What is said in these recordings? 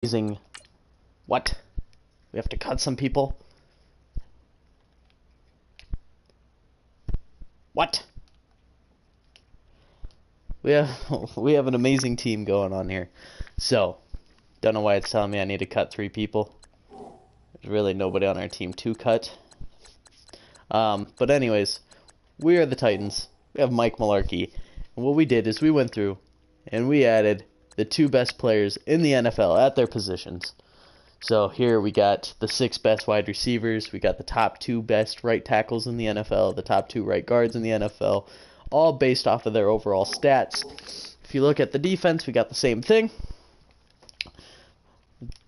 Amazing. What? We have to cut some people? What? We have an amazing team going on here. So, don't know why it's telling me I need to cut 3 people. There's really nobody on our team to cut. But anyways, we are the Titans. We have Mike Malarkey. And what we did is we went through and we added the 2 best players in the NFL at their positions. So here we got the 6 best wide receivers, we got the top 2 best right tackles in the NFL, the top 2 right guards in the NFL, all based off of their overall stats. If you look at the defense, we got the same thing.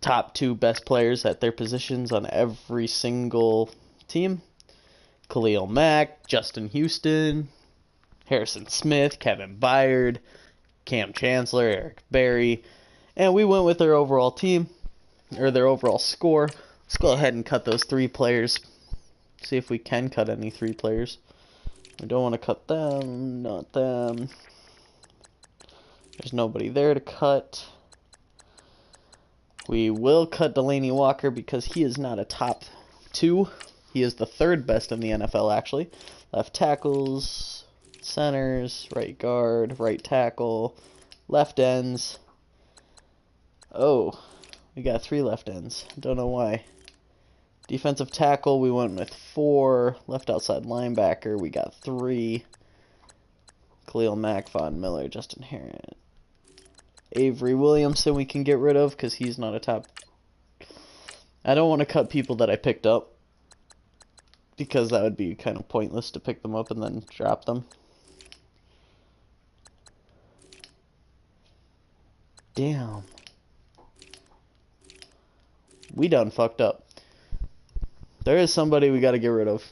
Top 2 best players at their positions on every single team. Khalil Mack, Justin Houston, Harrison Smith, Kevin Byard, Cam Chancellor, Eric Berry, and we went with their overall team, or their overall score. Let's go ahead and cut those 3 players. See if we can cut any 3 players. We don't want to cut them, not them. There's nobody there to cut. We will cut Delaney Walker because he is not a top 2. He is the 3rd best in the NFL, actually. Left tackles, centers, right guard, right tackle, left ends. Oh, we got 3 left ends. Don't know why. Defensive tackle, we went with 4. Left outside linebacker, we got 3. Khalil Mack, Von Miller, Justin Herron. Avery Williamson we can get rid of because he's not a top. I don't want to cut people that I picked up because that would be kind of pointless to pick them up and then drop them. Damn. We done fucked up. There is somebody we got to get rid of.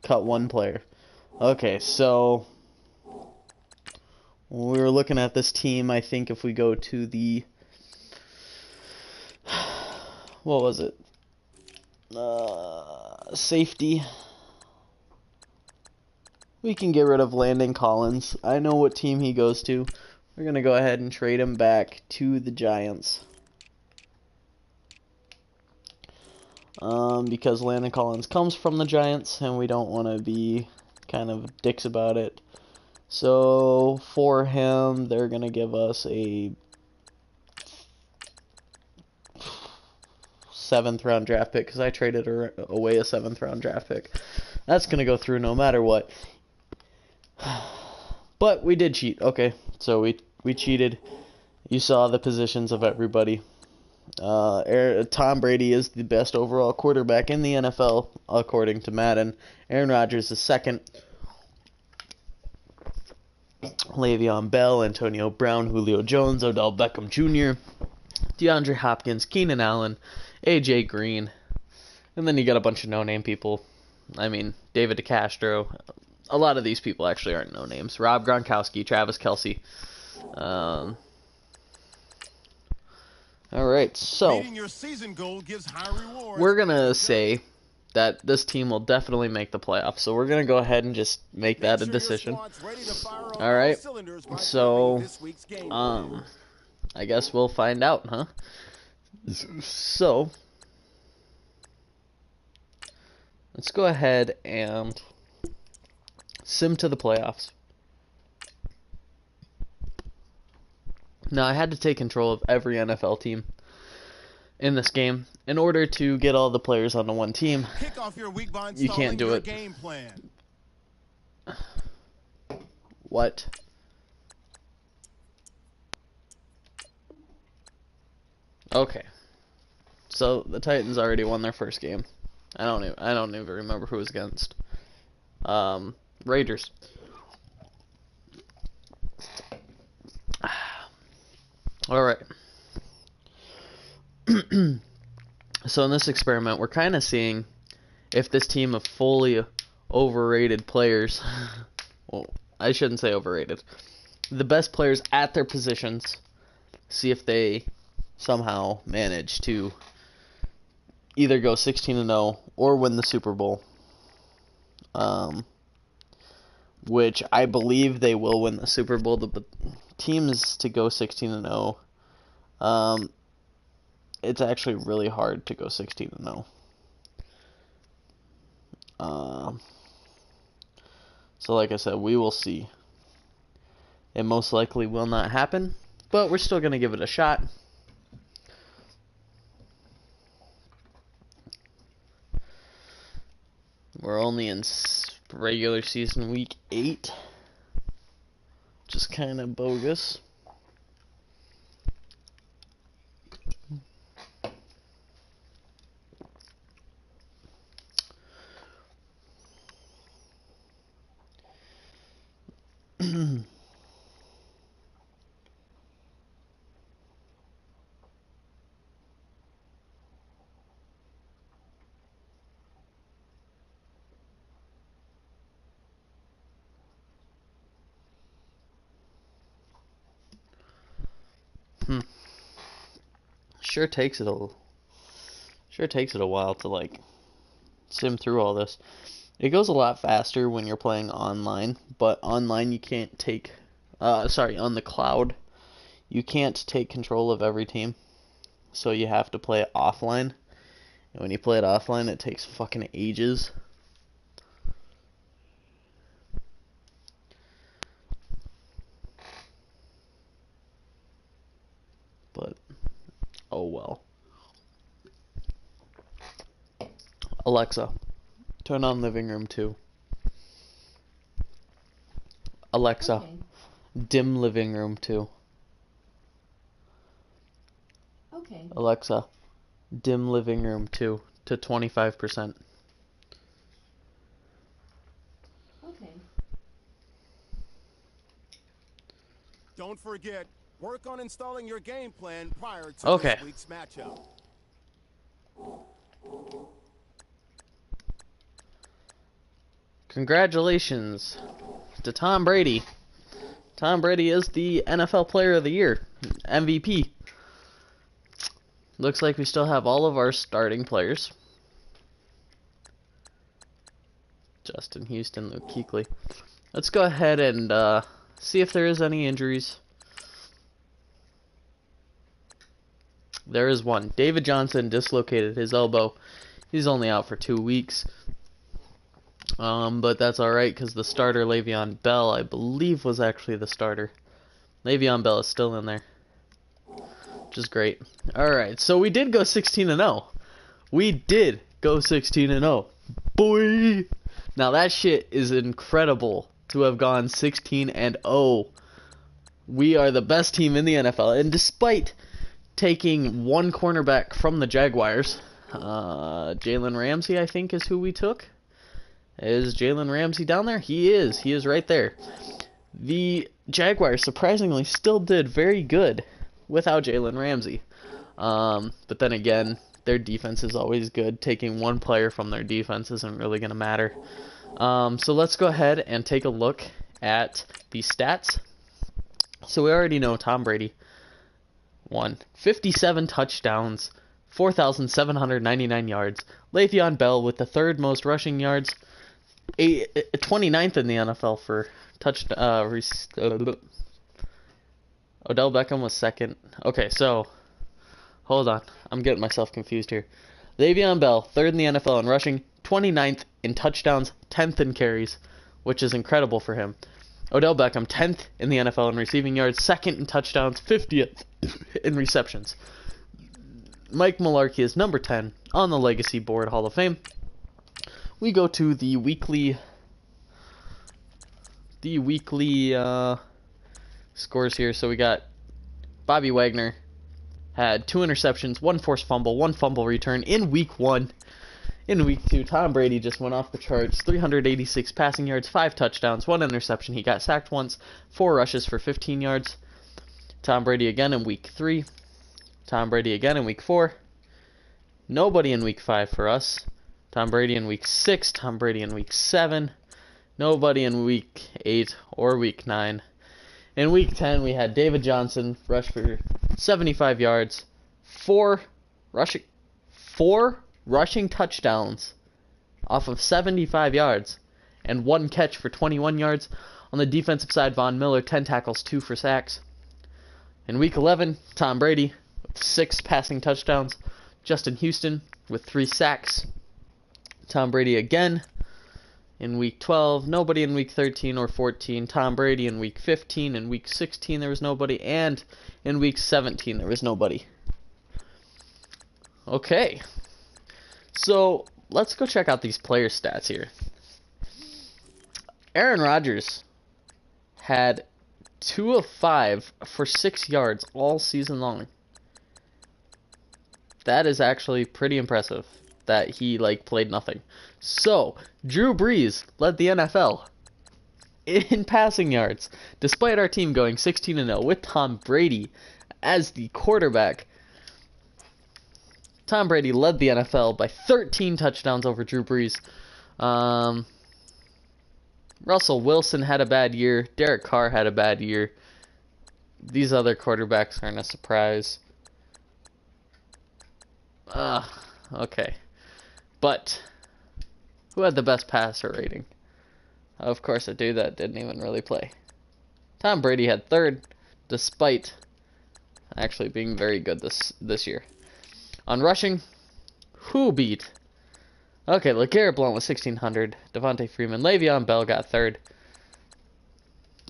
Cut 1 player. Okay, so when we were looking at this team, I think if we go to the, what was it? Safety. We can get rid of Landon Collins. I know what team he goes to. We're going to go ahead and trade him back to the Giants. Because Landon Collins comes from the Giants, and we don't want to be kind of dicks about it. So, for him, they're going to give us a 7th round draft pick, because I traded away a 7th round draft pick. That's going to go through no matter what. But we did cheat. Okay, so we cheated. You saw the positions of everybody. Tom Brady is the best overall quarterback in the NFL, according to Madden. Aaron Rodgers is 2nd. Le'Veon Bell, Antonio Brown, Julio Jones, Odell Beckham Jr., DeAndre Hopkins, Keenan Allen, AJ Green, and then you got a bunch of no-name people. I mean, David DeCastro. A lot of these people actually aren't no-names. Rob Gronkowski, Travis Kelce. Alright, so we're going to say that this team will definitely make the playoffs. So we're going to go ahead and just make that a decision. Alright, so I guess we'll find out, huh? So let's go ahead and sim to the playoffs. Now, I had to take control of every NFL team in this game. In order to get all the players onto one team, you can't do it. What? Okay. So, the Titans already won their first game. I don't even remember who it was against. Raiders. Alright. So in this experiment, we're kind of seeing if this team of fully overrated players, well, I shouldn't say overrated, the best players at their positions, see if they somehow manage to either go 16-0 or win the Super Bowl. Which I believe they will win the Super Bowl. The teams to go 16-0. It's actually really hard to go 16-0. So like I said, we will see. It most likely will not happen, but we're still going to give it a shot. We're only in regular season week 8, which is kind of bogus. Sure takes it a while to like sim through all this. It goes a lot faster when you're playing online, but online you can't take on the cloud you can't take control of every team. So you have to play it offline. And when you play it offline, it takes fucking ages. But oh well. Alexa, turn on living room 2. Alexa, okay. Dim living room 2. Okay. Alexa, dim living room 2 to 25%. Okay. Don't forget, work on installing your game plan prior to this week's matchup. Congratulations to Tom Brady. Tom Brady is the NFL Player of the Year, MVP. Looks like we still have all of our starting players. Justin Houston, Luke Kuechly. Let's go ahead and see if there is any injuries. There is one. David Johnson dislocated his elbow. He's only out for 2 weeks. But that's alright because the starter, Le'Veon Bell, I believe was actually the starter. Le'Veon Bell is still in there, which is great. Alright, so we did go 16-0. We did go 16-0. Boy! Now that shit is incredible to have gone 16-0. We are the best team in the NFL, and despite taking one cornerback from the Jaguars, Jalen Ramsey, I think, is who we took. Is Jalen Ramsey down there? He is. He is right there. The Jaguars surprisingly still did very good without Jalen Ramsey. But then again, their defense is always good. Taking one player from their defense isn't really going to matter. So let's go ahead and take a look at the stats. So we already know Tom Brady won 57 touchdowns, 4,799 yards. Le'Veon Bell with the third most rushing yards, 29th in the NFL for Odell Beckham was second. Okay, so hold on. I'm getting myself confused here. Le'Veon Bell, third in the NFL in rushing, 29th in touchdowns, 10th in carries, which is incredible for him. Odell Beckham, 10th in the NFL in receiving yards, second in touchdowns, 50th in receptions. Mike Mularkey is number 10 on the Legacy Board Hall of Fame. We go to the weekly scores here. So we got Bobby Wagner had 2 interceptions, 1 forced fumble, 1 fumble return in week 1. In week 2, Tom Brady just went off the charts. 386 passing yards, 5 touchdowns, 1 interception. He got sacked once, 4 rushes for 15 yards. Tom Brady again in week 3. Tom Brady again in week 4. Nobody in week 5 for us. Tom Brady in week 6. Tom Brady in week 7. Nobody in week 8 or week 9. In week 10, we had David Johnson rush for 75 yards, 4 rushing touchdowns off of 75 yards, and 1 catch for 21 yards. On the defensive side, Von Miller, 10 tackles, 2 for sacks. In Week 11, Tom Brady with 6 passing touchdowns. Justin Houston with 3 sacks. Tom Brady again in Week 12. Nobody in Week 13 or 14. Tom Brady in Week 15. In Week 16, there was nobody. And in Week 17, there was nobody. Okay. So, let's go check out these player stats here. Aaron Rodgers had 2 of 5 for 6 yards all season long. That is actually pretty impressive that he played nothing. So, Drew Brees led the NFL in passing yards, despite our team going 16-0 with Tom Brady as the quarterback. Tom Brady led the NFL by 13 touchdowns over Drew Brees. Russell Wilson had a bad year. Derek Carr had a bad year. These other quarterbacks aren't a surprise. Okay. But, who had the best passer rating? Of course, a dude that didn't even really play. Tom Brady had 3rd, despite actually being very good this year. On rushing, who beat? Okay, LeGarrette Blount was 1,600. Devontae Freeman. Le'Veon Bell got 3rd.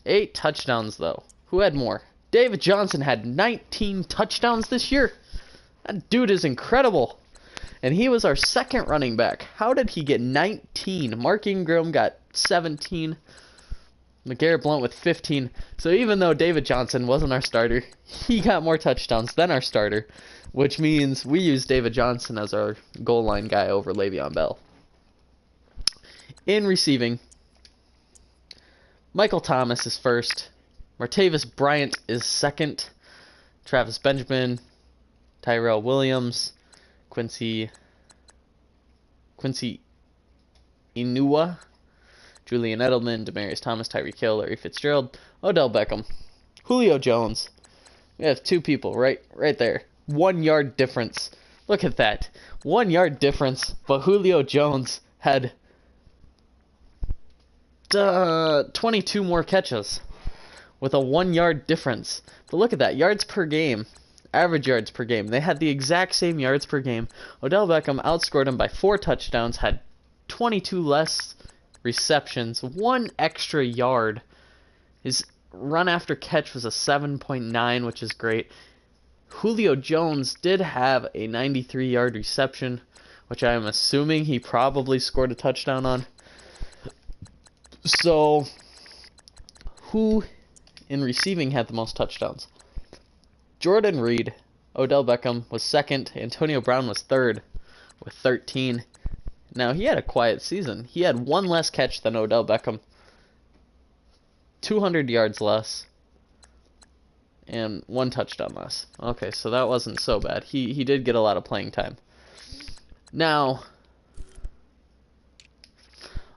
8 touchdowns, though. Who had more? David Johnson had 19 touchdowns this year. That dude is incredible. And he was our 2nd running back. How did he get 19? Mark Ingram got 17. LeGarrette Blount with 15. So even though David Johnson wasn't our starter, he got more touchdowns than our starter, which means we used David Johnson as our goal line guy over Le'Veon Bell. In receiving, Michael Thomas is 1st. Martavis Bryant is 2nd. Travis Benjamin, Tyrell Williams, Quincy Inua, Julian Edelman, Demaryius Thomas, Tyreek Hill, Larry Fitzgerald, Odell Beckham, Julio Jones. We have 2 people right there. 1 yard difference. Look at that. 1 yard difference, but Julio Jones had 22 more catches with a 1 yard difference. But look at that. Yards per game. Average yards per game. They had the exact same yards per game. Odell Beckham outscored him by 4 touchdowns, had 22 less receptions, 1 extra yard. His run after catch was a 7.9, which is great. Julio Jones did have a 93-yard reception, which I am assuming he probably scored a touchdown on. So, who in receiving had the most touchdowns? Jordan Reed, Odell Beckham was 2nd. Antonio Brown was 3rd with 13. Now, he had a quiet season. He had 1 less catch than Odell Beckham, 200 yards less, and 1 touchdown less. Okay, so that wasn't so bad. He did get a lot of playing time. Now,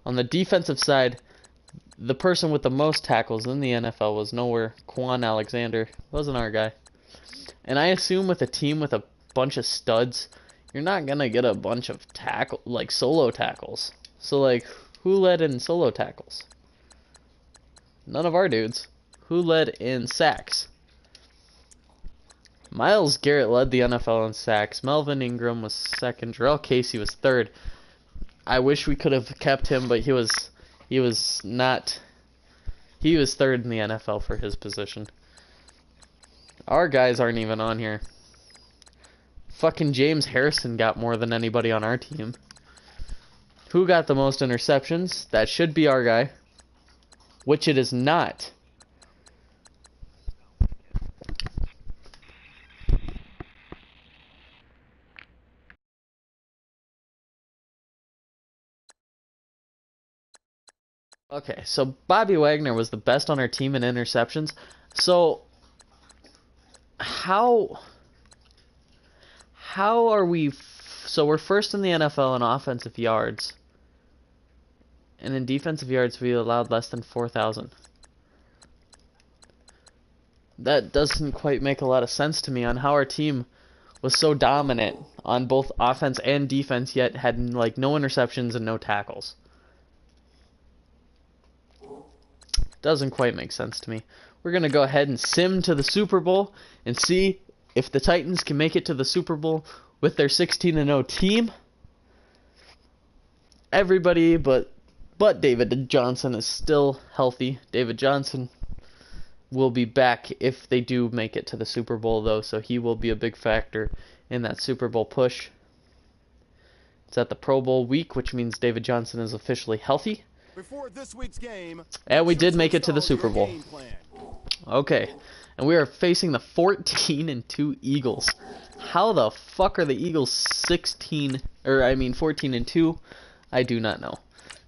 on the defensive side, the person with the most tackles in the NFL was nowhere. Quan Alexander wasn't our guy. And I assume with a team with a bunch of studs, you're not going to get a bunch of solo tackles. So, who led in solo tackles? None of our dudes. Who led in sacks? Myles Garrett led the NFL in sacks. Melvin Ingram was 2nd. Jarrell Casey was 3rd. I wish we could have kept him, but he was 3rd in the NFL for his position. Our guys aren't even on here. Fucking James Harrison got more than anybody on our team. Who got the most interceptions? That should be our guy. Which it is not. Okay, so Bobby Wagner was the best on our team in interceptions. So, how are we... So we're 1st in the NFL in offensive yards. And in defensive yards, we allowed less than 4,000. That doesn't quite make a lot of sense to me on how our team was so dominant on both offense and defense, yet had no interceptions and no tackles. Doesn't quite make sense to me. we're going to go ahead and sim to the Super Bowl and see if the Titans can make it to the Super Bowl with their 16-0 team. Everybody but David Johnson is still healthy. David Johnson will be back if they do make it to the Super Bowl, though, so he will be a big factor in that Super Bowl push. It's at the Pro Bowl week, which means David Johnson is officially healthy. Before this week's game, and we did make it to the Super Bowl. Okay, and we are facing the 14-2 Eagles. How the fuck are the Eagles 14-2? I do not know.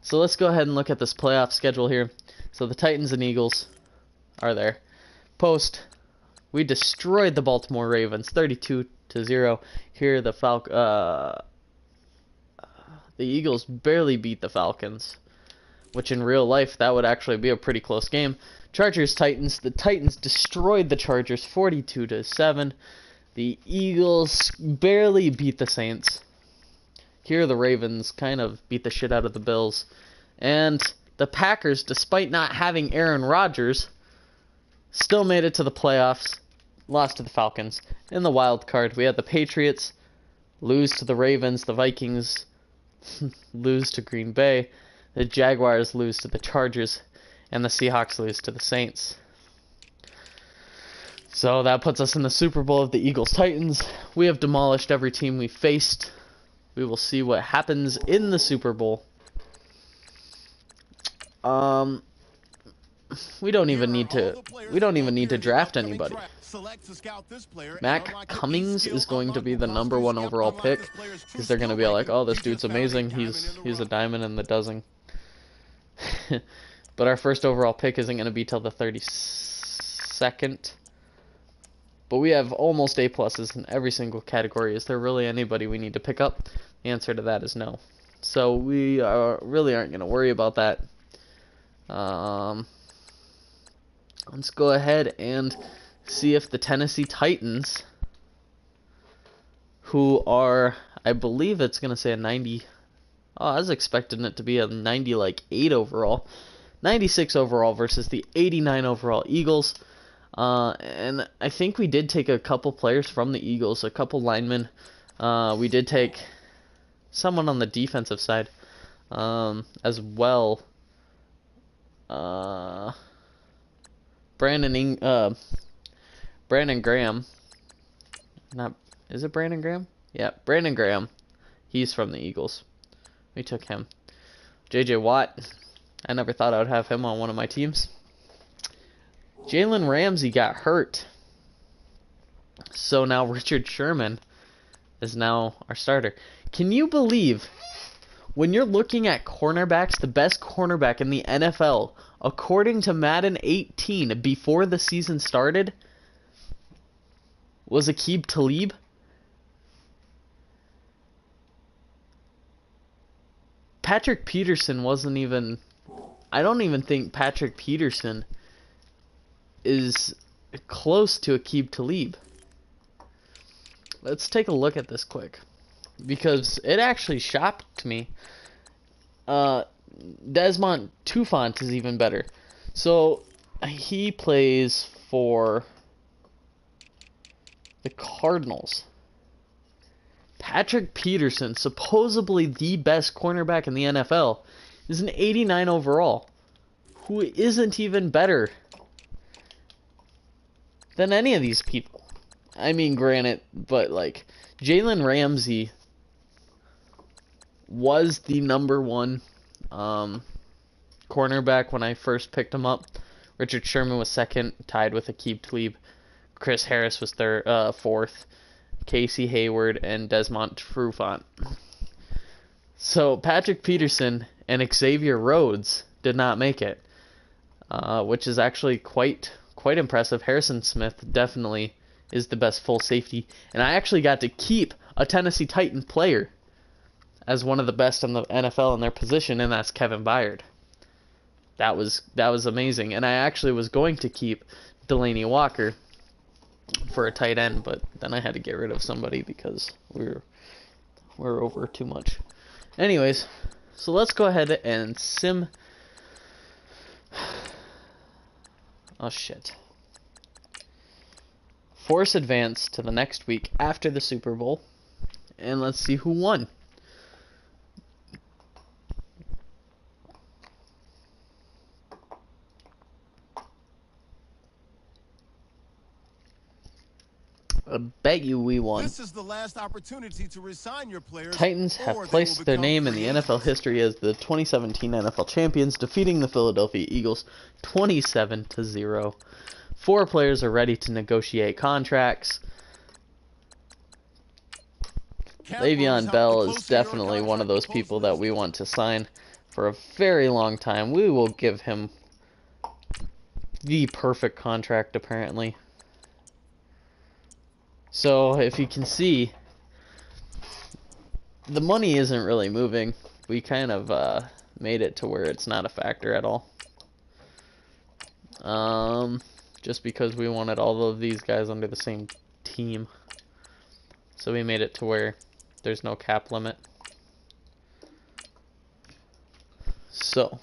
So let's go ahead and look at this playoff schedule here. So the Titans and Eagles are there. We destroyed the Baltimore Ravens 32-0. Here the Eagles barely beat the Falcons, which in real life that would actually be a pretty close game. Chargers-Titans. The Titans destroyed the Chargers 42-7. The Eagles barely beat the Saints. Here the Ravens kind of beat the shit out of the Bills. And the Packers, despite not having Aaron Rodgers, still made it to the playoffs, lost to the Falcons. In the wild card, we had the Patriots lose to the Ravens, the Vikings lose to Green Bay, the Jaguars lose to the Chargers, and the Seahawks lose to the Saints. So that puts us in the Super Bowl of the Eagles-Titans. We have demolished every team we faced. We will see what happens in the Super Bowl. We don't even need to draft anybody. Mac Cummings is going to be the #1 overall pick because they're going to be like, oh, this dude's amazing. He's a diamond in the dozen. But our first overall pick isn't going to be till the 32nd. But we have almost A+ in every single category. Is there really anybody we need to pick up? The answer to that is no. So we really aren't going to worry about that. Let's go ahead and see if the Tennessee Titans, who are, I believe it's going to say a 90. Oh, I was expecting it to be a 98 overall. 96 overall versus the 89 overall Eagles. And I think we did take a couple players from the Eagles, a couple linemen. We did take someone on the defensive side as well. Brandon Graham. Is it Brandon Graham? Yeah, Brandon Graham. He's from the Eagles. We took him. J.J. Watt. I never thought I would have him on one of my teams. Jalen Ramsey got hurt. So now Richard Sherman is now our starter. Can you believe, when you're looking at cornerbacks, the best cornerback in the NFL, according to Madden 18, before the season started, was Aqib Talib? Patrick Peterson wasn't even... I don't even think Patrick Peterson is close to Aqib Talib. Let's take a look at this quick, because it actually shocked me. Desmond Tufant is even better. So he plays for the Cardinals. Patrick Peterson, supposedly the best cornerback in the NFL, is an 89 overall, who isn't even better than any of these people. I mean, granted, but like, Jalen Ramsey was the #1 cornerback when I first picked him up. Richard Sherman was second, tied with Aqib Talib. Chris Harris was fourth. Casey Hayward and Desmond Trufant. So Patrick Peterson and Xavier Rhodes did not make it, which is actually quite impressive. Harrison Smith definitely is the best full safety, and I actually got to keep a Tennessee Titan player as one of the best in the NFL in their position, and that's Kevin Byard. That was amazing, and I actually was going to keep Delaney Walker for a tight end, but then I had to get rid of somebody because we're over too much. Anyways, so let's go ahead and sim. Oh shit. force advance to the next week after the Super Bowl, and let's see who won. I bet you we won. This is the last opportunity to resign your players. Titans have placed their name in the NFL history as the 2017 NFL champions, defeating the Philadelphia Eagles 27-0. 4 players are ready to negotiate contracts. Le'Veon Bell is definitely one of those people that we want to sign for a very long time. We will give him the perfect contract, apparently. So, if you can see, the money isn't really moving. We kind of made it to where it's not a factor at all. Just because we wanted all of these guys under the same team. So we made it to where there's no cap limit. So,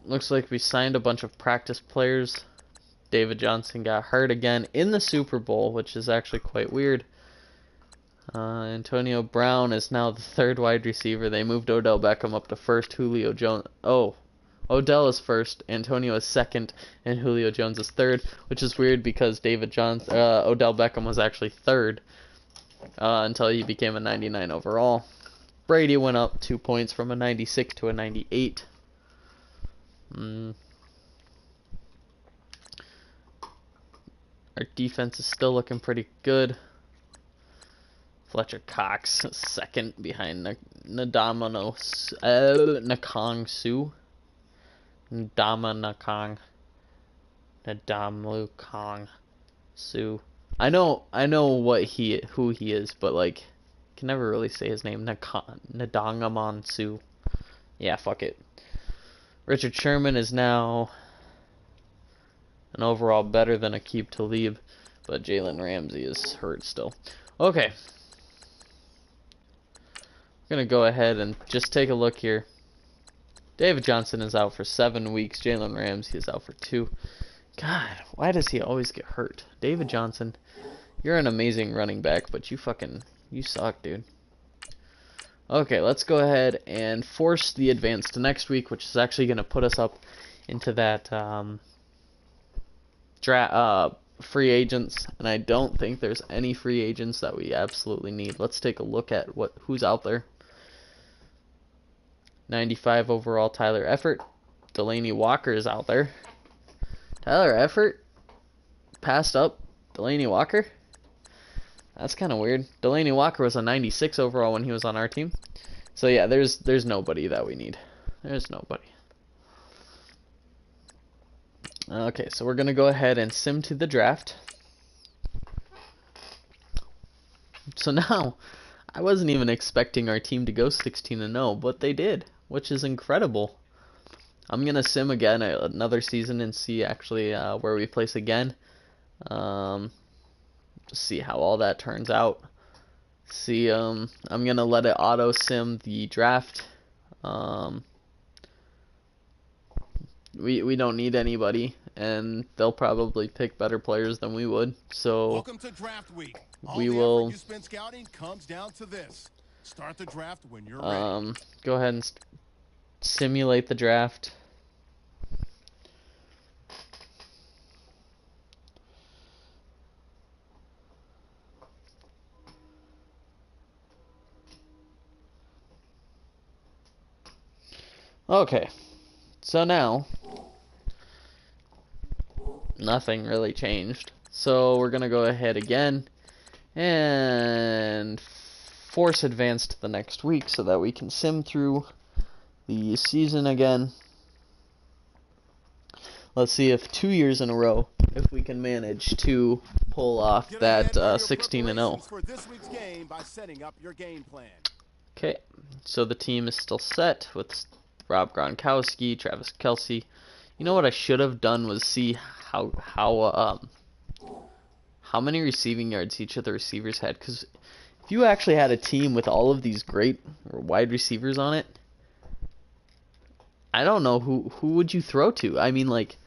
looks like we signed a bunch of practice players. David Johnson got hurt again in the Super Bowl, which is actually quite weird. Antonio Brown is now the 3rd wide receiver. They moved Odell Beckham up to 1st. Julio Jones. Oh, Odell is 1st. Antonio is 2nd, and Julio Jones is 3rd, which is weird because Odell Beckham was actually 3rd until he became a 99 overall. Brady went up 2 points from a 96 to a 98. Our defense is still looking pretty good. Fletcher Cox, 2nd behind Nakong Su. Nakong Su. I know who he is, but like can never really say his name. Nadangamon Su. Yeah, fuck it. Richard Sherman is now an overall better than Aqib Talib, but Jalen Ramsey is hurt still. Okay. I'm going to go ahead and just take a look here. David Johnson is out for 7 weeks. Jalen Ramsey is out for 2. God, why does he always get hurt? David Johnson, you're an amazing running back, but you suck, dude. Okay, let's go ahead and force the advance to next week, which is actually going to put us up into that free agents, and I don't think there's any free agents that we absolutely need. Let's take a look at who's out there. 95 overall, Tyler Effort. Delaney Walker is out there. Tyler Effort passed up Delaney Walker? That's kind of weird. Delaney Walker was a 96 overall when he was on our team. So yeah, there's nobody that we need. There's nobody. Okay, so we're going to go ahead and sim to the draft. So now, I wasn't even expecting our team to go 16-0, but they did, which is incredible. I'm going to sim again another season and see actually where we place again. Just see how all that turns out. See, I'm going to let it auto sim the draft. We don't need anybody, and they'll probably pick better players than we would. So welcome to draft week. We will you spend scouting comes down to this. Start the draft when you're ready. Go ahead and simulate the draft. Okay, so now nothing really changed. So we're gonna go ahead again and force advance to the next week so that we can sim through the season again. Let's see if 2 years in a row, if we can manage to pull off that 16-0. For this week's game by setting up your game plan. Okay, so the team is still set with Rob Gronkowski, Travis Kelce. You know what I should have done was see how many receiving yards each of the receivers had. Because if you actually had a team with all of these great wide receivers on it, I don't know who would you throw to. I mean, like,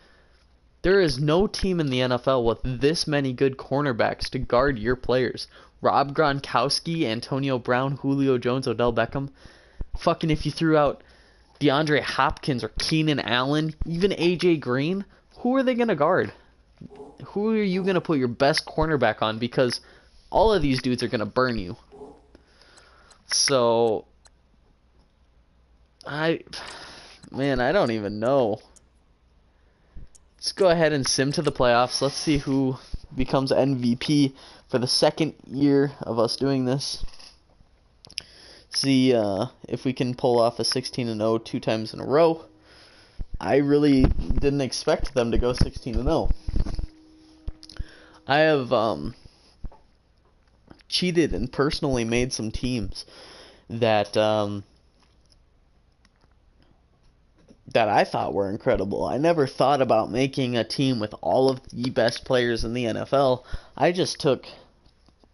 There is no team in the NFL with this many good cornerbacks to guard your players. Rob Gronkowski, Antonio Brown, Julio Jones, Odell Beckham. Fucking if you threw out DeAndre Hopkins or Keenan Allen, even AJ Green, who are they going to guard? Who are you going to put your best cornerback on? Because all of these dudes are going to burn you. So, man, I don't even know. Let's go ahead and sim to the playoffs. Let's see who becomes MVP for the second year of us doing this. See if we can pull off a 16-0 2 times in a row. I really didn't expect them to go 16-0. I have cheated and personally made some teams that that I thought were incredible. I never thought about making a team with all of the best players in the NFL. I just took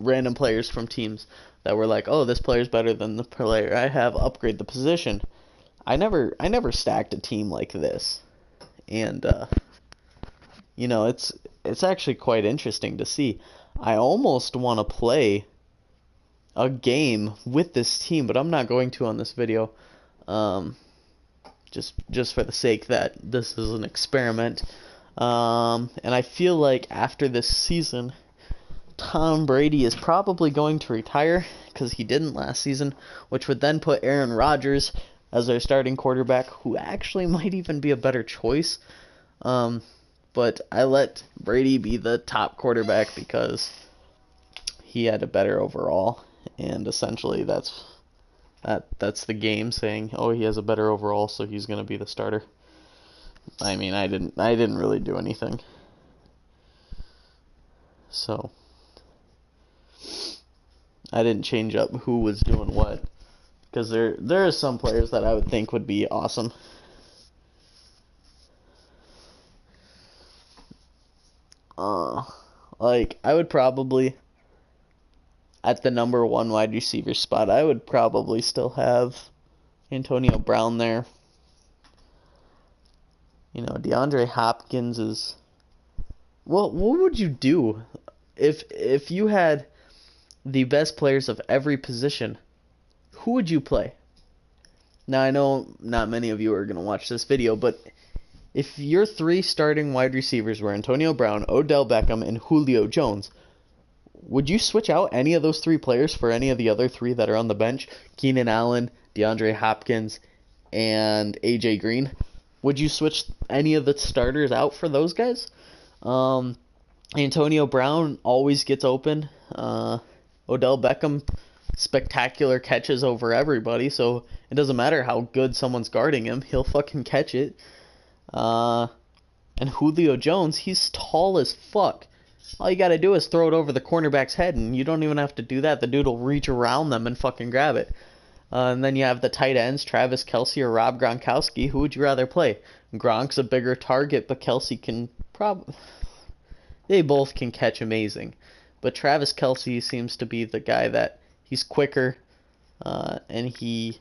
random players from teams that were like, oh, this player's better than the player I have, upgrade the position. I never stacked a team like this. And you know, it's actually quite interesting to see. I almost want to play a game with this team, but I'm not going to on this video. Just for the sake that this is an experiment. And I feel like after this season, Tom Brady is probably going to retire because he didn't last season, which would then put Aaron Rodgers as our starting quarterback, who actually might even be a better choice. But I let Brady be the top quarterback because he had a better overall, and essentially that's the game saying, oh, he has a better overall, so he's going to be the starter. I mean, I didn't really do anything. So I didn't change up who was doing what, because there are some players that I would think would be awesome. Like I would probably, at the number 1 wide receiver spot, I would probably still have Antonio Brown there. You know, DeAndre Hopkins is... Well, what would you do if you had the best players of every position? Who would you play? Now, I know not many of you are going to watch this video, but if your 3 starting wide receivers were Antonio Brown, Odell Beckham, and Julio Jones, would you switch out any of those 3 players for any of the other 3 that are on the bench? Keenan Allen, DeAndre Hopkins, and AJ Green. Would you switch any of the starters out for those guys? Antonio Brown always gets open. Odell Beckham, spectacular catches over everybody, so it doesn't matter how good someone's guarding him, he'll fucking catch it. And Julio Jones, he's tall as fuck. All you gotta do is throw it over the cornerback's head, and you don't even have to do that. The dude will reach around them and fucking grab it. And then you have the tight ends, Travis Kelce or Rob Gronkowski. Who would you rather play? Gronk's a bigger target, but Kelce can they both can catch amazing. But Travis Kelce seems to be the guy that he's quicker, and he's,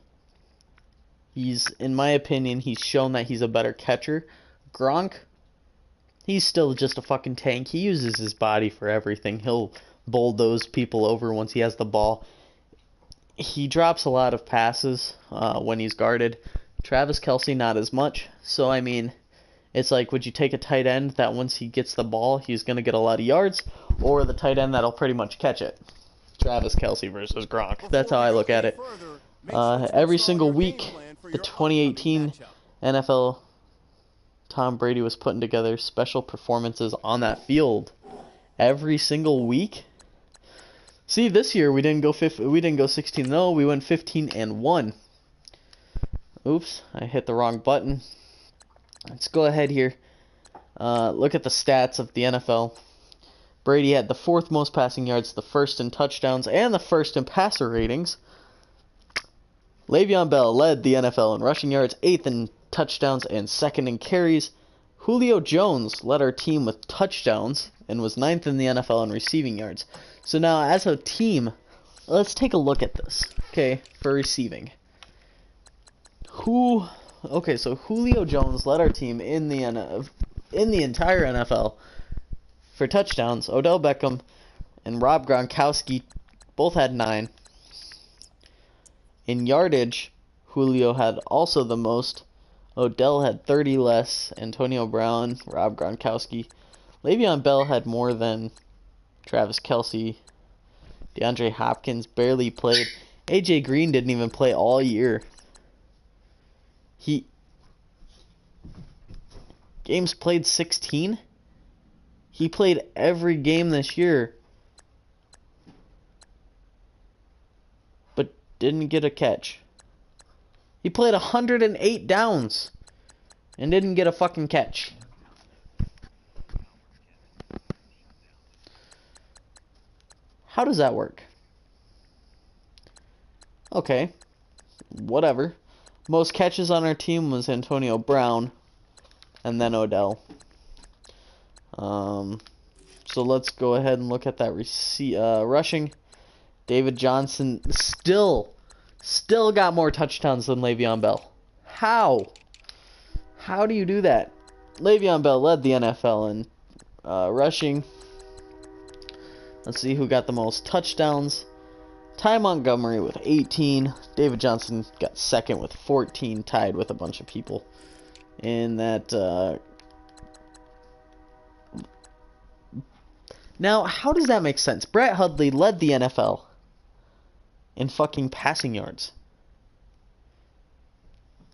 in my opinion, he's shown that he's a better catcher. Gronk, he's still just a fucking tank. He uses his body for everything. He'll bulldoze people over once he has the ball. He drops a lot of passes when he's guarded. Travis Kelce, not as much. So, I mean, it's like, would you take a tight end that once he gets the ball, he's going to get a lot of yards, or the tight end that'll pretty much catch it? Travis Kelce versus Gronk. That's how I look at it. Every single week, the 2018 NFL, Tom Brady was putting together special performances on that field. Every single week. See, this year we didn't go 16-0. We went 15-1. Oops, I hit the wrong button. Let's go ahead here. Look at the stats of the NFL. Brady had the 4th most passing yards, the 1st in touchdowns, and the 1st in passer ratings. Le'Veon Bell led the NFL in rushing yards, 8th in touchdowns, and 2nd in carries. Julio Jones led our team with touchdowns and was 9th in the NFL in receiving yards. So now, as a team, let's take a look at this, okay, for receiving. Okay, so Julio Jones led our team in the in the entire NFL. For touchdowns, Odell Beckham and Rob Gronkowski both had 9. In yardage, Julio had also the most. Odell had 30 less. Antonio Brown, Rob Gronkowski. Le'Veon Bell had more than Travis Kelce. DeAndre Hopkins barely played. A.J. Green didn't even play all year. Games played 16? He played every game this year, but didn't get a catch. He played 108 downs and didn't get a fucking catch. How does that work? Okay, whatever. Most catches on our team was Antonio Brown and then Odell. So let's go ahead and look at that rushing. David Johnson still got more touchdowns than Le'Veon Bell. How? How do you do that? Le'Veon Bell led the NFL in rushing. Let's see who got the most touchdowns. Ty Montgomery with 18. David Johnson got second with 14, tied with a bunch of people in that. Now, how does that make sense? Brett Hundley led the NFL in fucking passing yards.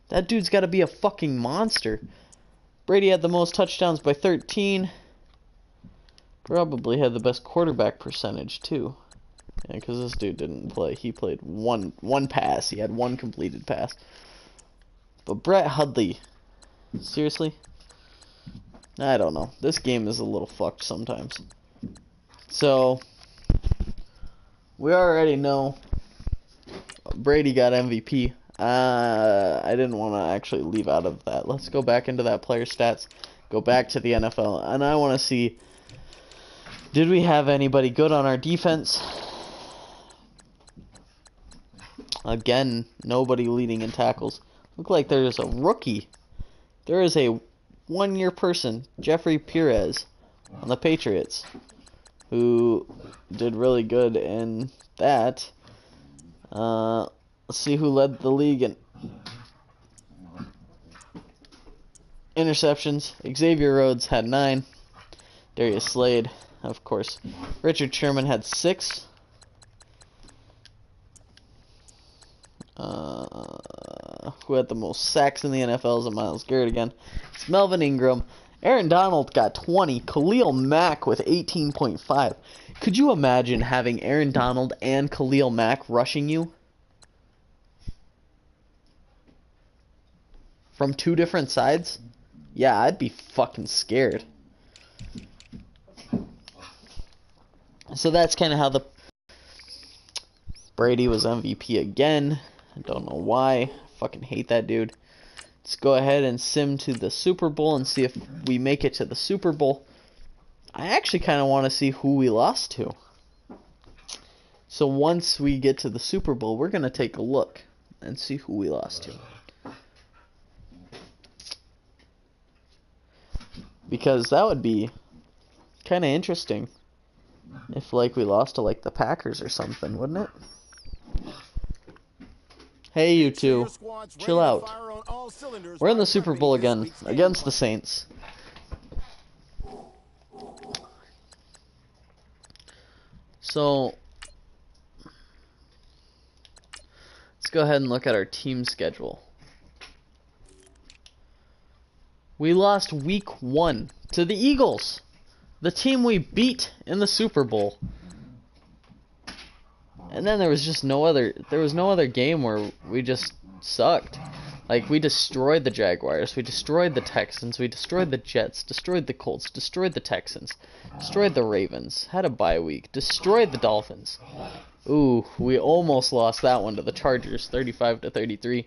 That dude's got to be a fucking monster. Brady had the most touchdowns by 13. Probably had the best quarterback percentage, too. Yeah, because this dude didn't play. He played one pass. He had one completed pass. But Brett Hundley, seriously? I don't know. This game is a little fucked sometimes. So, we already know Brady got MVP. I didn't want to actually leave out of that. Let's go back into that player stats. Go back to the NFL. And I want to see, did we have anybody good on our defense? Again, nobody leading in tackles. Look like there's a rookie. There is a one-year person, Jeffrey Perez, on the Patriots, who did really good in that. Let's see who led the league in interceptions. Xavier Rhodes had 9. Darius Slade, of course. Richard Sherman had 6. Who had the most sacks in the NFL is Myles Garrett again. It's Melvin Ingram. Aaron Donald got 20. Khalil Mack with 18.5. Could you imagine having Aaron Donald and Khalil Mack rushing you? From 2 different sides? Yeah, I'd be fucking scared. So that's kind of how the Brady was MVP again. I don't know why. Fucking hate that dude. Let's go ahead and sim to the Super Bowl and see if we make it to the Super Bowl. I actually kind of want to see who we lost to. So once we get to the Super Bowl, we're going to take a look and see who we lost to. Because that would be kind of interesting if, like, we lost to, like, the Packers or something, wouldn't it? Hey, you two. Chill out. We're in the Super Bowl again against the Saints. So, let's go ahead and look at our team schedule. We lost week 1 to the Eagles, the team we beat in the Super Bowl. And then there was just no other game where we just sucked. Like, we destroyed the Jaguars, we destroyed the Texans, we destroyed the Jets, destroyed the Colts, destroyed the Texans, destroyed the Ravens, had a bye week, destroyed the Dolphins. Ooh, we almost lost that one to the Chargers, 35-33.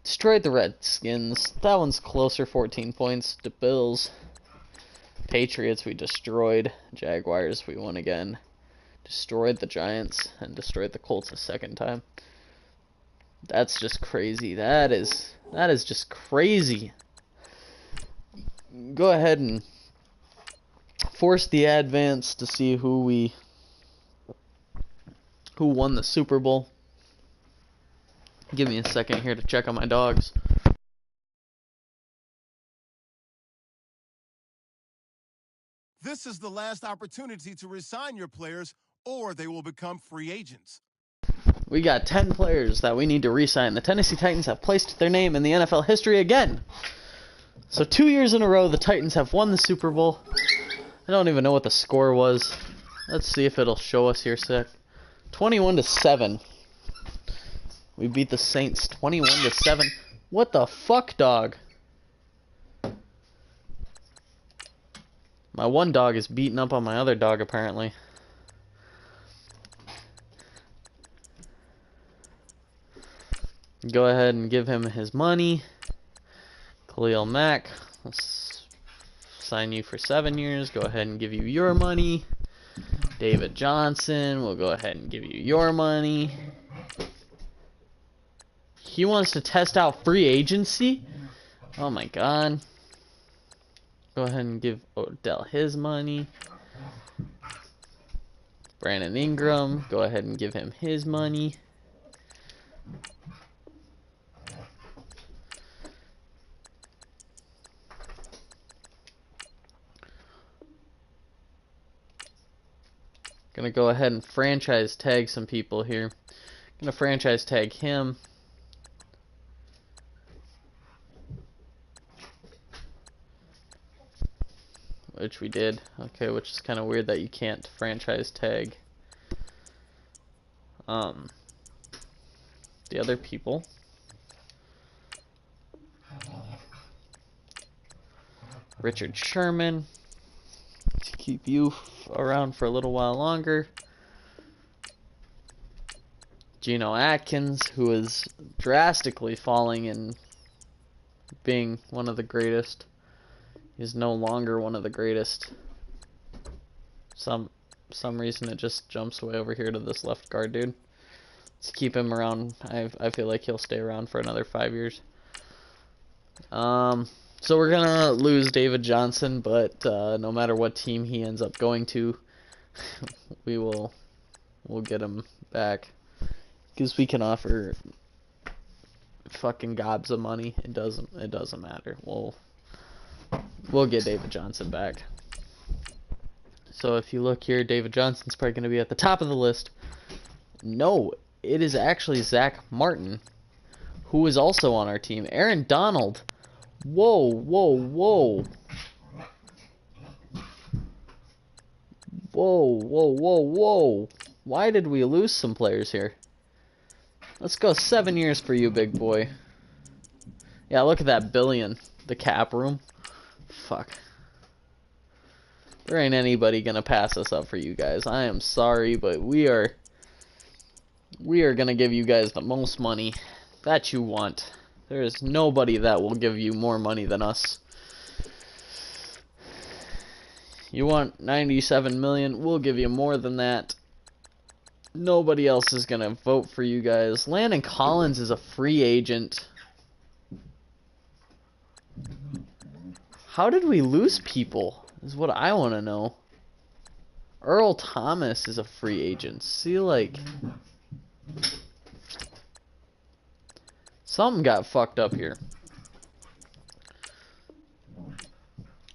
Destroyed the Redskins. That one's closer, 14 points. The Bills. Patriots, we destroyed. Jaguars, we won again. Destroyed the Giants and destroyed the Colts a second time. That's just crazy. That is just crazy. Go ahead and force the advance to see who won the Super Bowl. Give me a second here to check on my dogs. This is the last opportunity to resign your players, or they will become free agents. We got 10 players that we need to re-sign. The Tennessee Titans have placed their name in the NFL history again. So 2 years in a row, the Titans have won the Super Bowl. I don't even know what the score was. Let's see if it'll show us here, sec. 21-7. We beat the Saints 21-7. What the fuck, dog? My one dog is beating up on my other dog, apparently. Go ahead and give him his money. Khalil Mack, let's sign you for 7 years. Go ahead and give you your money. David Johnson, we'll go ahead and give you your money. He wants to test out free agency? Oh my god. Go ahead and give Odell his money. Brandon Ingram, go ahead and give him his money. Gonna go ahead and franchise tag some people here. Gonna franchise tag him. Which we did. Okay, which is kind of weird that you can't franchise tag the other people. Richard Sherman, to keep you around for a little while longer. Geno Atkins, who is drastically falling in being one of the greatest, is no longer one of the greatest. Some reason it just jumps way over here to this left guard dude. Let's keep him around. I feel like he'll stay around for another 5 years. So we're gonna lose David Johnson, but no matter what team he ends up going to, we'll get him back because we can offer fucking gobs of money. It doesn't matter. We'll get David Johnson back. So if you look here, David Johnson's probably going to be at the top of the list. No, it is actually Zach Martin, who is also on our team. Aaron Donald. Whoa, whoa, whoa. Whoa, whoa, whoa, whoa. Why did we lose some players here? Let's go 7 years for you, big boy. Yeah, look at that billion. The cap room. Fuck. There ain't anybody gonna pass us up for you guys. I am sorry, but we are gonna give you guys the most money that you want. There is nobody that will give you more money than us. You want 97 million, we'll give you more than that. Nobody else is gonna vote for you guys. Landon Collins is a free agent. How did we lose people? Is what I want to know. Earl Thomas is a free agent. See, like, something got fucked up here.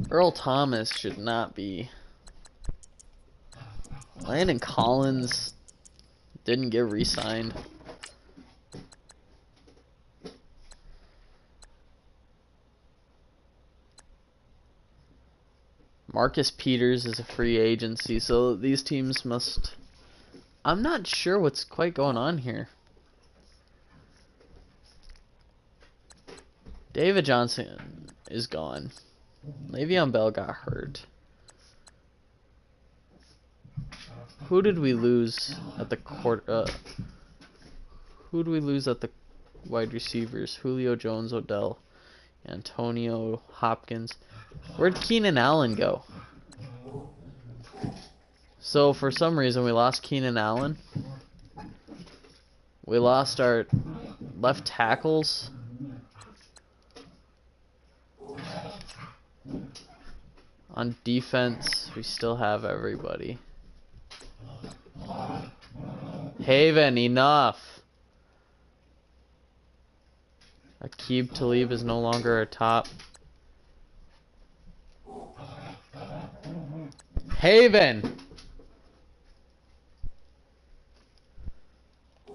Earl Thomas should not be. Landon Collins didn't get re-signed. Marcus Peters is a free agency, so these teams must... I'm not sure what's quite going on here. David Johnson is gone. Le'Veon Bell got hurt. Who did we lose at the who did we lose at the wide receivers? Julio Jones, Odell, Antonio Hopkins. Where'd Keenan Allen go? So for some reason we lost Keenan Allen. We lost our left tackles. On defense, we still have everybody. Haven, enough! Aqib Talib is no longer our top. Haven!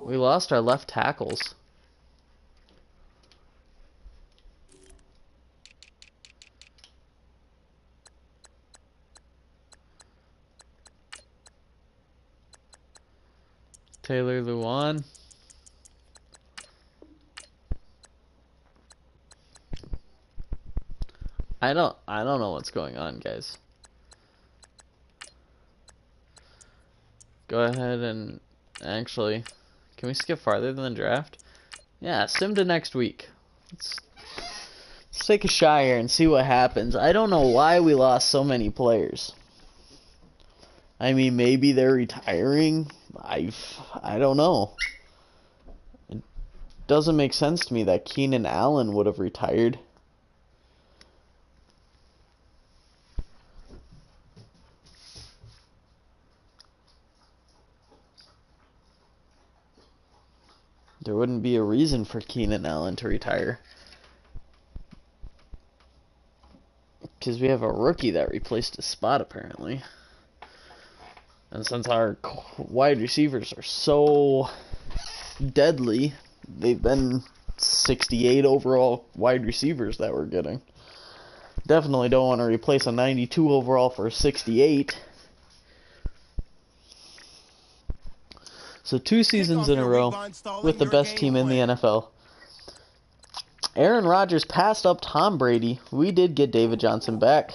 We lost our left tackles. Taylor Luan. I don't know what's going on, guys. Go ahead and actually, can we skip farther than the draft? Yeah, sim to next week. Let's take a shot here and see what happens. I don't know why we lost so many players. I mean, maybe they're retiring. I don't know. It doesn't make sense to me that Keenan Allen would have retired. There wouldn't be a reason for Keenan Allen to retire. Because we have a rookie that replaced his spot, apparently. And since our wide receivers are so deadly, they've been 68 overall wide receivers that we're getting. Definitely don't want to replace a 92 overall for a 68. So 2 seasons in a row with the best team in the NFL. Aaron Rodgers passed up Tom Brady. We did get David Johnson back.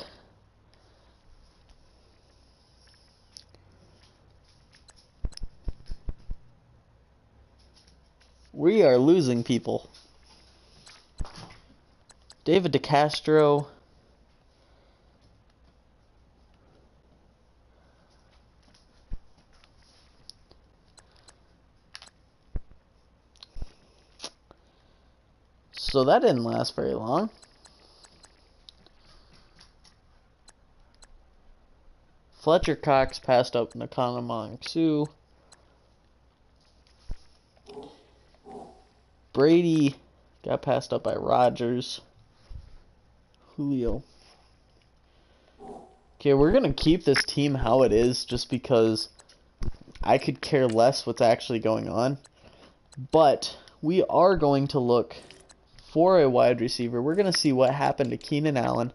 We are losing people. David DeCastro. So that didn't last very long. Fletcher Cox passed up Nakana Mongsu. Brady got passed up by Rodgers. Julio. Okay, we're going to keep this team how it is just because I could care less what's actually going on. But we are going to look for a wide receiver. We're going to see what happened to Keenan Allen.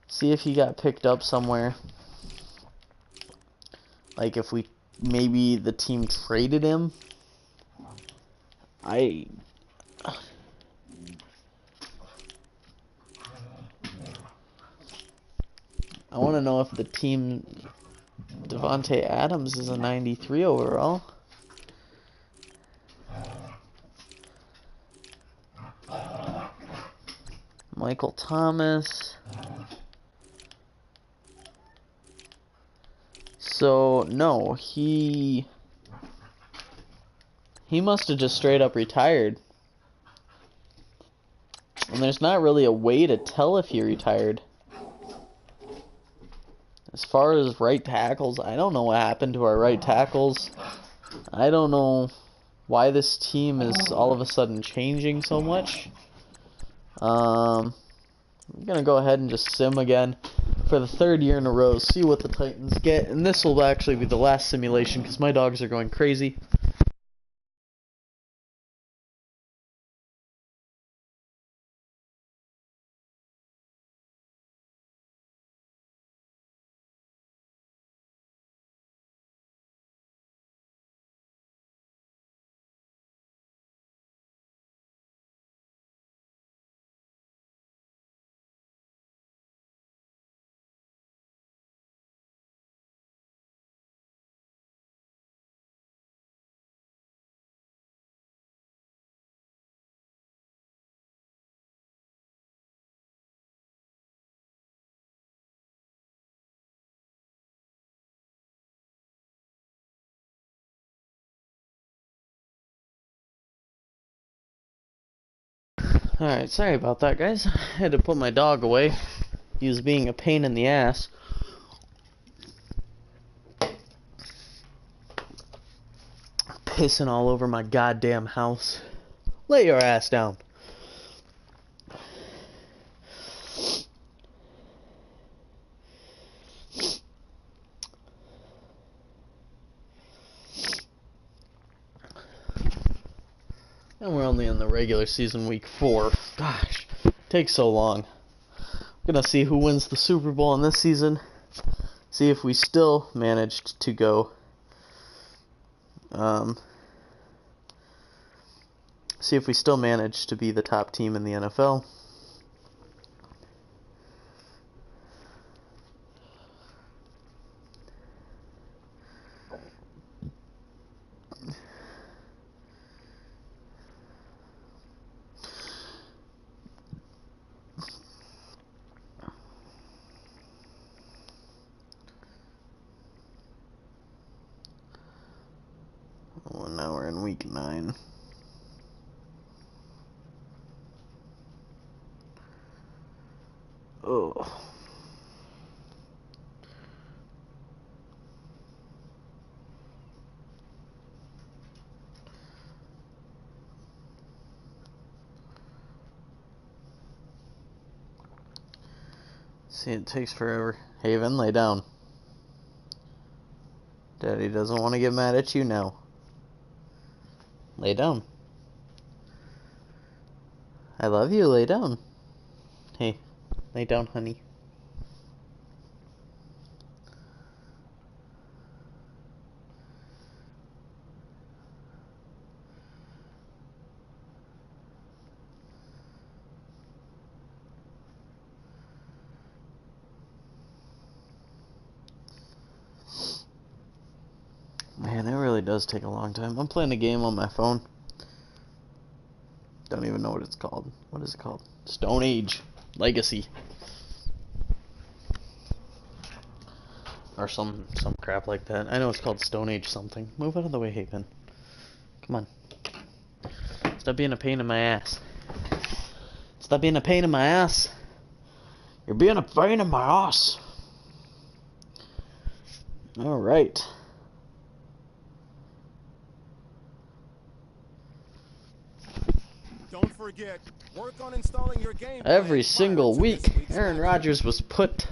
See if he got picked up somewhere. Like if maybe the team traded him. I want to know if the team Devontae Adams is a 93 overall. Michael Thomas. So no, he must have just straight up retired. And there's not really a way to tell if he retired. As far as right tackles, I don't know what happened to our right tackles. I don't know why this team is all of a sudden changing so much. I'm going to go ahead and just sim again for the 3rd year in a row, see what the Titans get. And this will actually be the last simulation because my dogs are going crazy. Alright, sorry about that, guys. I had to put my dog away. He was being a pain in the ass. Pissing all over my goddamn house. Lay your ass down. And we're only in the regular season, week 4. Gosh, takes so long. We're gonna see who wins the Super Bowl in this season. See if we still managed to go. See if we still managed to be the top team in the NFL. Well, now we're in week 9. Oh. See, it takes forever. Haven, lay down. Daddy doesn't want to get mad at you now. Lay down. I love you, lay down. Hey, lay down, honey. Man, it really does take a long time. I'm playing a game on my phone. Don't even know what it's called. What is it called? Stone Age Legacy. Or some crap like that. I know it's called Stone Age something. Move out of the way, Haven. Come on. Stop being a pain in my ass. Stop being a pain in my ass. You're being a pain in my ass. Alright. Don't forget, work on installing your game plan Every single week, Aaron Rodgers was put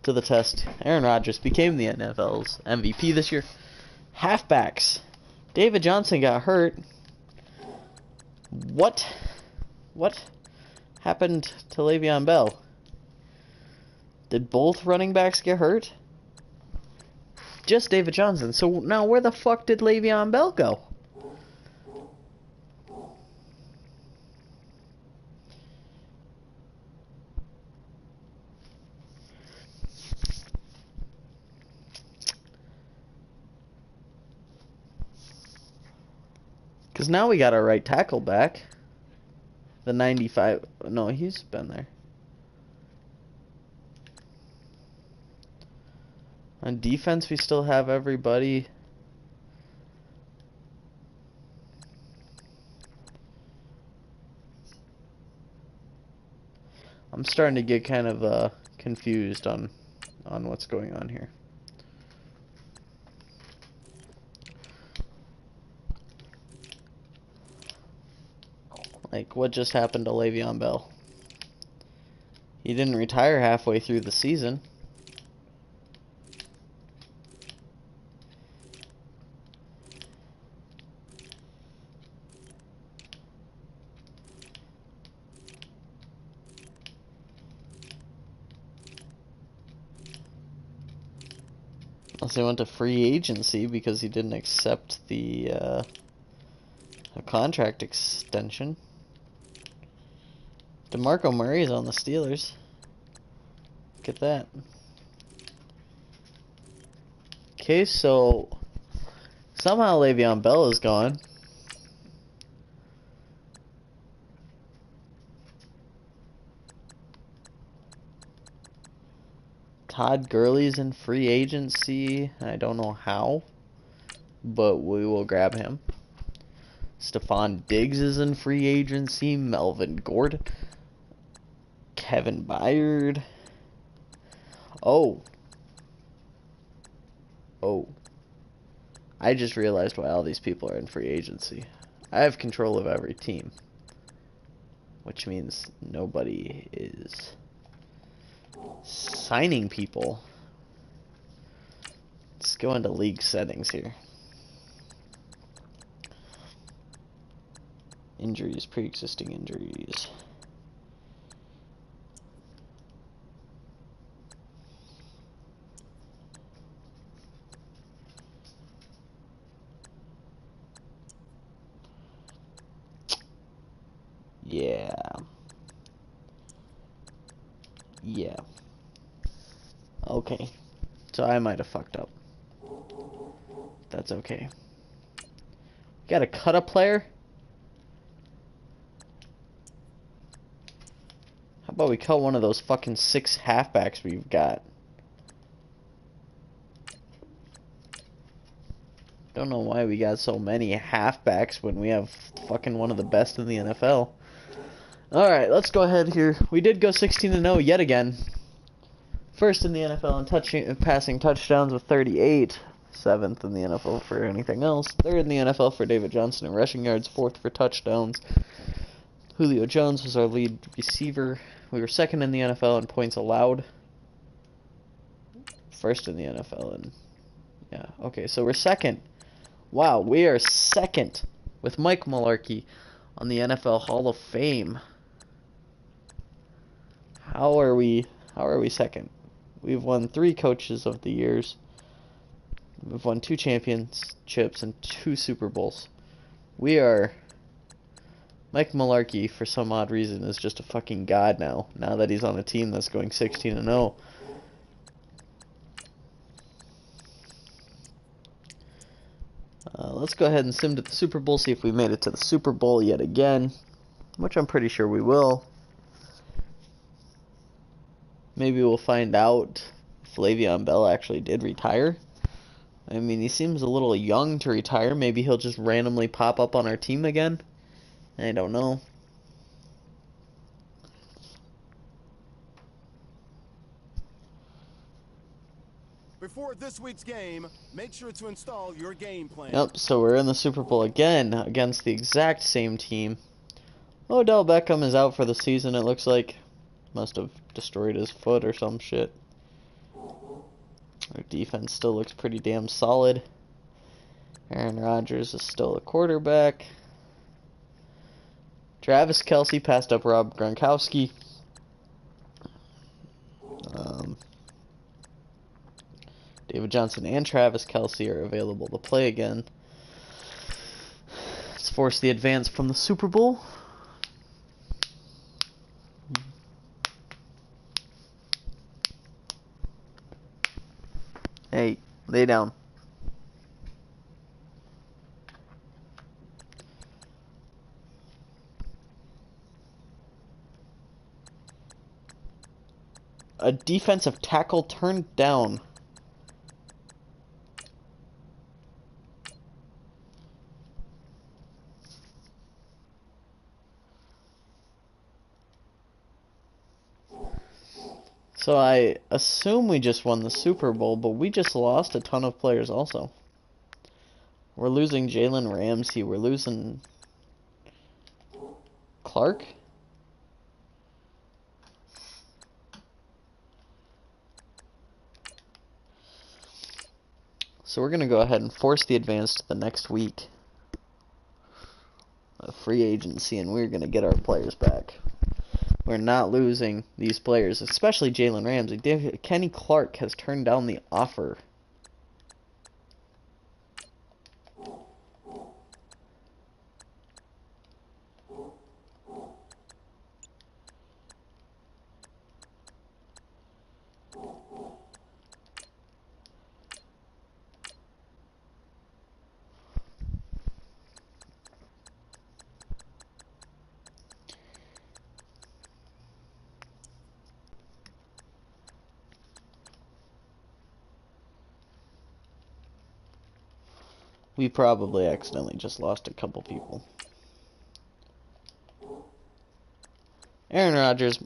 to the test. Aaron Rodgers became the NFL's MVP this year. Halfbacks. David Johnson got hurt. What happened to Le'Veon Bell? Did both running backs get hurt? Just David Johnson. So now where the fuck did Le'Veon Bell go? Because now we got our right tackle back. The 95... No, he's been there. On defense, we still have everybody. I'm starting to get kind of confused on what's going on here. Like, what just happened to Le'Veon Bell? He didn't retire halfway through the season. Unless he went to free agency because he didn't accept the contract extension. DeMarco Murray is on the Steelers. Look at that. Okay, so somehow Le'Veon Bell is gone. Todd Gurley's in free agency. I don't know how, but we will grab him. Stephon Diggs is in free agency. Melvin Gordon. Kevin Byard. Oh. Oh. I just realized why all these people are in free agency. I have control of every team, which means nobody is signing people. Let's go into league settings here. Injuries, pre-existing injuries. Yeah. Yeah. Okay. So I might have fucked up. That's okay. Gotta cut a player? How about we cut one of those fucking 6 halfbacks we've got? Don't know why we got so many halfbacks when we have fucking one of the best in the NFL. Alright, let's go ahead here. We did go 16-0 yet again. First in the NFL in passing touchdowns with 38. 7th in the NFL for anything else. 3rd in the NFL for David Johnson in rushing yards. 4th for touchdowns. Julio Jones was our lead receiver. We were 2nd in the NFL in points allowed. 1st in the NFL in... Yeah, okay, so we're 2nd. Wow, we are 2nd with Mike Mularkey on the NFL Hall of Fame. How are we 2nd? We've won 3 coaches of the years. We've won 2 championships and 2 Super Bowls. We are... Mike Mularkey, for some odd reason, is just a fucking god now. Now that he's on a team that's going 16-0. Let's go ahead and sim to the Super Bowl, see if we made it to the Super Bowl yet again. Which I'm pretty sure we will. Maybe we'll find out if Le'Veon Bell actually did retire. I mean, he seems a little young to retire. Maybe he'll just randomly pop up on our team again. I don't know. Before this week's game, make sure to install your game plan. Yep, so we're in the Super Bowl again against the exact same team. Odell Beckham is out for the season, it looks like. Must have destroyed his foot or some shit. Our defense still looks pretty damn solid. Aaron Rodgers is still a quarterback. Travis Kelce passed up Rob Gronkowski. David Johnson and Travis Kelce are available to play again. Let's force the advance from the Super Bowl. Hey, lay down. A defensive tackle turned down. So I assume we just won the Super Bowl, but we just lost a ton of players also. We're losing Jalen Ramsey. We're losing Clark. So we're going to go ahead and force the advance to the next week of free agency, and we're going to get our players back. We're not losing these players, especially Jalen Ramsey. Kenny Clark has turned down the offer. We probably accidentally just lost a couple people. Aaron Rodgers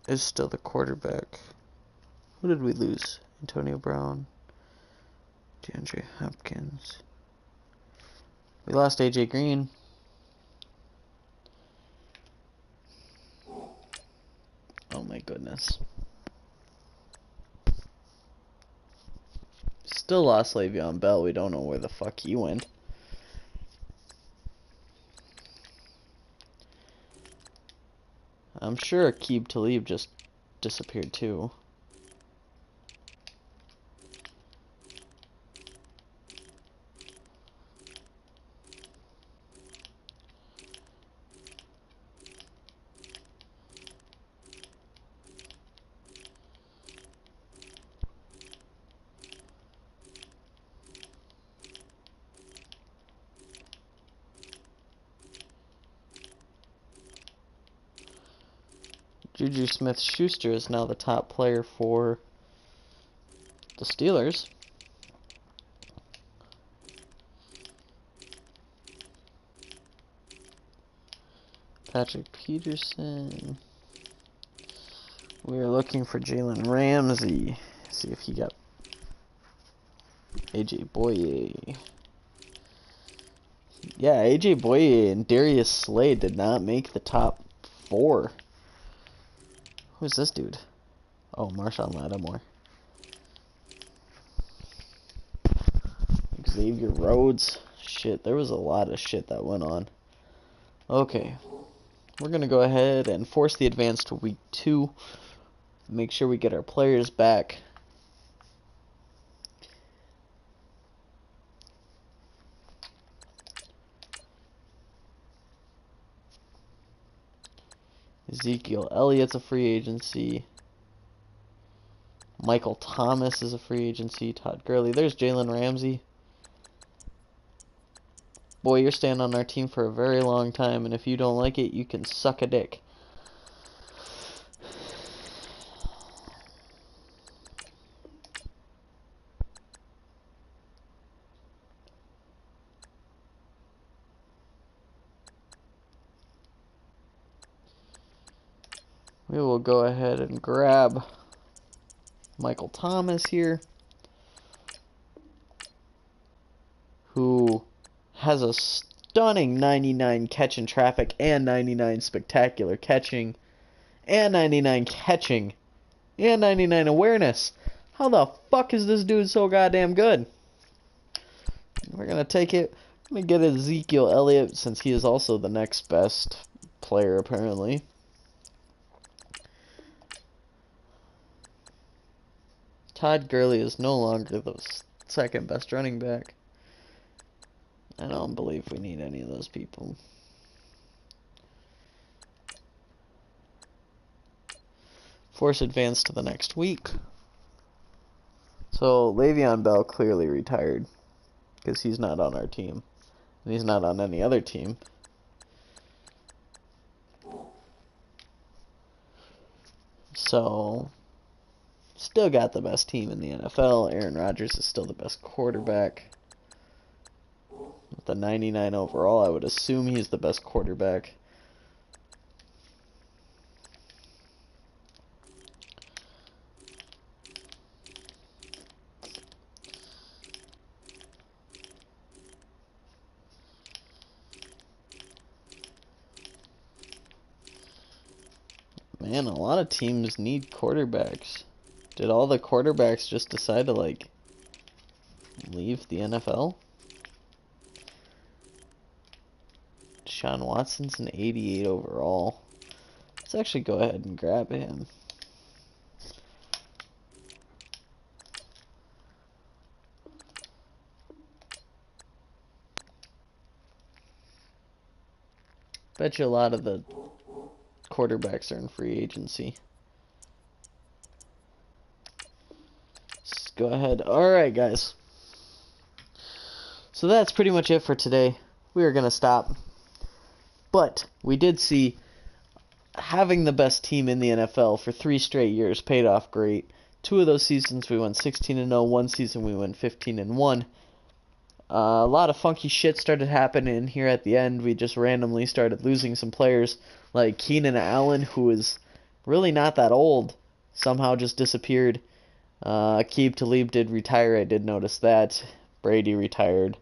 is still the quarterback. Who did we lose? Antonio Brown, DeAndre Hopkins. We lost AJ Green. Oh my goodness. Still lost Le'Veon Bell. We don't know where the fuck he went. I'm sure Aqib Talib just disappeared too. Juju Smith-Schuster is now the top player for the Steelers. Patrick Peterson. We are looking for Jalen Ramsey. See if he got AJ Boye. Yeah, AJ Boye and Darius Slade did not make the top 4. Who's this dude? Oh, Marshawn Lattimore. Xavier Rhodes. Shit, there was a lot of shit that went on. Okay. We're going to go ahead and force the advance to week 2. Make sure we get our players back. Ezekiel Elliott's a free agency. Michael Thomas is a free agency. Todd Gurley. There's Jalen Ramsey. Boy, you're staying on our team for a very long time, and if you don't like it, you can suck a dick. We will go ahead and grab Michael Thomas here, who has a stunning 99 catch in traffic and 99 spectacular catching and 99 catching and 99 awareness. How the fuck is this dude so goddamn good? We're going to take it. Let me get Ezekiel Elliott since he is also the next best player apparently. Todd Gurley is no longer the second best running back. I don't believe we need any of those people. Force advance to the next week. So Le'Veon Bell clearly retired because he's not on our team. And he's not on any other team. So still got the best team in the NFL. Aaron Rodgers is still the best quarterback. With the 99 overall, I would assume he's the best quarterback. Man, a lot of teams need quarterbacks. Did all the quarterbacks just decide to, like, leave the NFL? Deshaun Watson's an 88 overall. Let's actually go ahead and grab him. Bet you a lot of the quarterbacks are in free agency. Let's go ahead. Alright, guys. So that's pretty much it for today. We are going to stop. But we did see having the best team in the NFL for 3 straight years paid off great. 2 of those seasons we went 16-0. 1 season we went 15-1. A lot of funky shit started happening here at the end. We just randomly started losing some players like Keenan Allen, who is really not that old, somehow just disappeared. Aqib Talib did retire. I did notice that. Brady retired.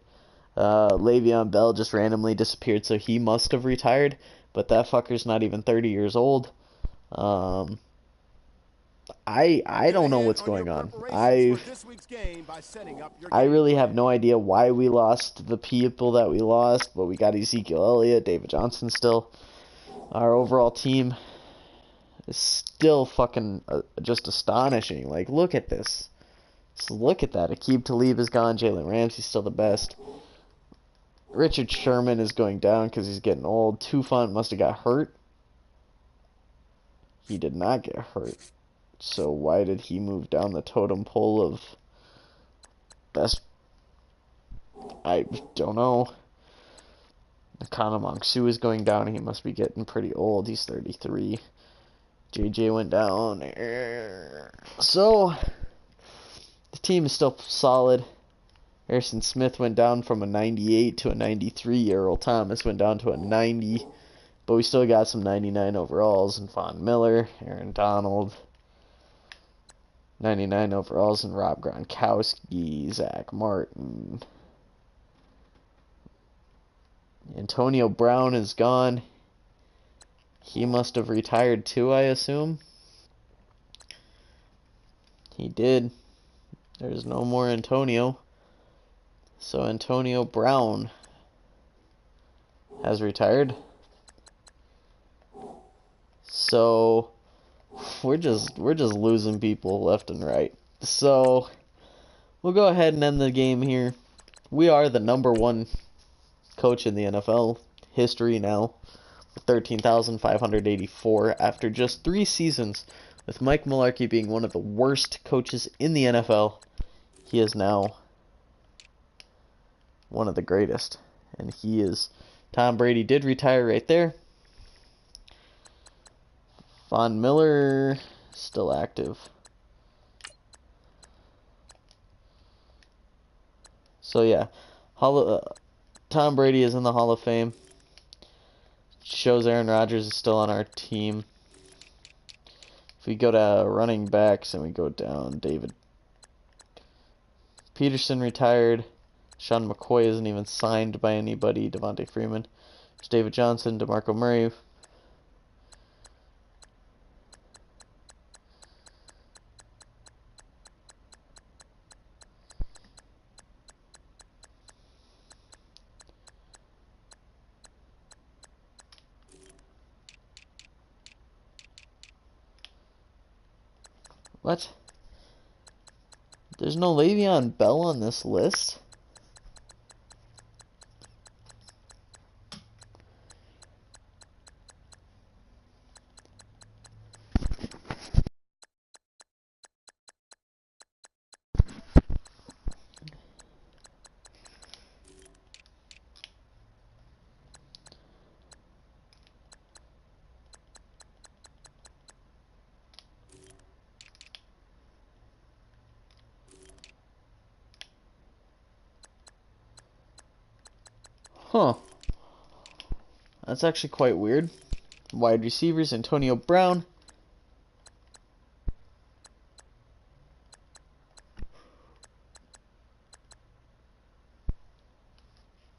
Le'Veon Bell just randomly disappeared, so he must have retired. But that fucker's not even 30 years old. I don't know what's going on. I really have no idea why we lost the people that we lost, but we got Ezekiel Elliott, David Johnson still. Our overall team is still fucking just astonishing. Like, look at this. Just look at that. Aqib Talib is gone. Jalen Ramsey's still the best. Richard Sherman is going down because he's getting old. Tufant must have got hurt. He did not get hurt. So why did he move down the totem pole of best? I don't know. Nakana Mongsu is going down. He must be getting pretty old. He's 33. JJ went down. So the team is still solid. Harrison Smith went down from a 98 to a 93. Earl Thomas went down to a 90. But we still got some 99 overalls. And Von Miller, Aaron Donald, 99 overalls. And Rob Gronkowski, Zach Martin. Antonio Brown is gone. He must have retired too, I assume. He did. There's no more Antonio. So Antonio Brown has retired. So we're just losing people left and right. So we'll go ahead and end the game here. We are the #1 coach in the NFL history now, with 13,584 after just 3 seasons, with Mike Mularkey being one of the worst coaches in the NFL. He is now one of the greatest, and he is. Tom Brady did retire right there. Von Miller still active. So yeah, Tom Brady is in the Hall of Fame. Shows Aaron Rodgers is still on our team. If we go to running backs and we go down, David Peterson retired. Sean McCoy isn't even signed by anybody. Devontae Freeman. There's David Johnson, DeMarco Murray. What? There's no Le'Veon Bell on this list? Huh. That's actually quite weird. Wide receivers, Antonio Brown.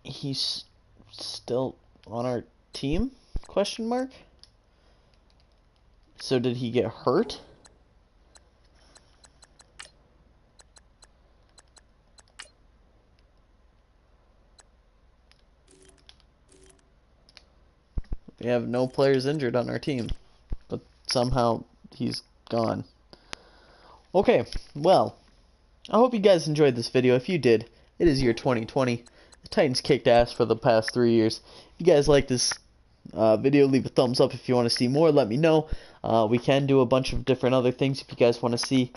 He's still on our team? Question mark. So did he get hurt? We have no players injured on our team, but somehow he's gone. Okay, well, I hope you guys enjoyed this video. If you did, it is year 2020. The Titans kicked ass for the past 3 years. If you guys like this video, leave a thumbs up. If you want to see more, let me know. We can do a bunch of different other things if you guys want to see.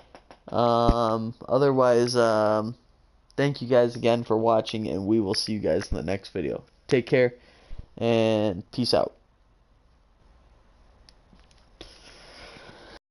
Otherwise, thank you guys again for watching, and we will see you guys in the next video. Take care, and peace out.